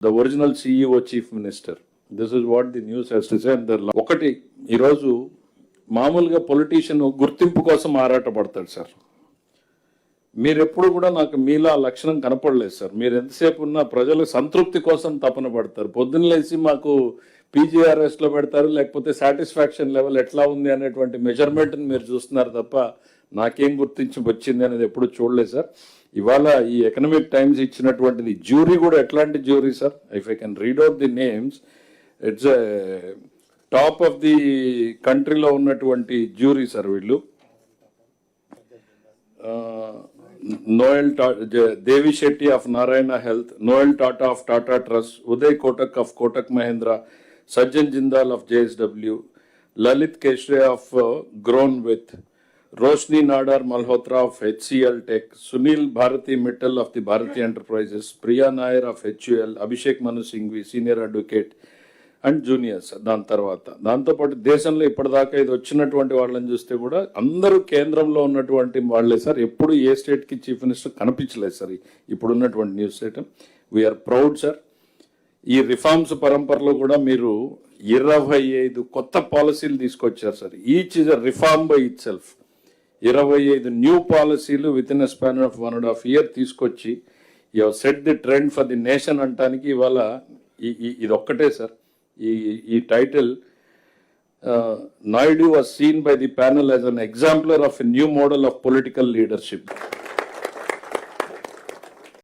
the original CEO chief minister. This is what the news has to say. And ఒకటి ఈరోజు మామూలుగా politician గుర్తింపు కోసం ఆరాటపడతాడు సార్. మీరు ఎప్పుడు కూడా నాకు మీలా లక్షణం కనపడలేదు సార్. మీరు ఎంతసేపు ఉన్న ప్రజల సంతృప్తి కోసం తపన పడతారు. పొద్దున్న లేచి మాకు పీజీఆర్ఎస్లో పెడతారు, లేకపోతే సాటిస్ఫాక్షన్ లెవెల్ ఎట్లా ఉంది అనేటువంటి మెజర్మెంట్ని మీరు చూస్తున్నారు తప్ప నాకేం గుర్తించి వచ్చింది అనేది ఎప్పుడు చూడలేదు సార్. ఇవాళ ఈ ఎకనామిక్ టైమ్స్ ఇచ్చినటువంటిది జ్యూరీ కూడా ఎట్లాంటి jury sir? If I can read out the names, it's top of the కంట్రీలో ఉన్నటువంటి జ్యూరీ సార్ వీళ్ళు. Noel Devi Shetty of Narayana health, Noel Tata of Tata trust, Uday Kotak of Kotak Mahindra, Sajjan Jindal of JSW, Lalit Keshre of grown with, Roshni Nadar Malhotra of HCL Tech, Sunil Bharti Mittal of the Bharti enterprises, Priya Nair of HUL, Abhishek Manu Singhvi senior advocate and juniors. దాంతోపాటు దేశంలో ఇప్పటిదాకా ఇది వచ్చినటువంటి వాళ్ళని చూస్తే కూడా అందరూ కేంద్రంలో ఉన్నటువంటి వాళ్ళే సార్. ఎప్పుడు ఏ స్టేట్కి చీఫ్ మినిస్టర్ కనిపించలేదు సార్ ఇప్పుడు ఉన్నటువంటి news item. We are proud sir. ఈ రిఫార్మ్స్ పరంపరలో కూడా మీరు 25 కొత్త పాలసీలు తీసుకొచ్చారు sir. Each is a reform by itself. 25 new పాలసీలు within a span of 1.5 year తీసుకొచ్చి you have set the trend for the nation అంటానికి ఇవాళ ఇది ఒక్కటే సార్. ఈ title Naidu was seen by the panel as an exemplar of a new model of political leadership.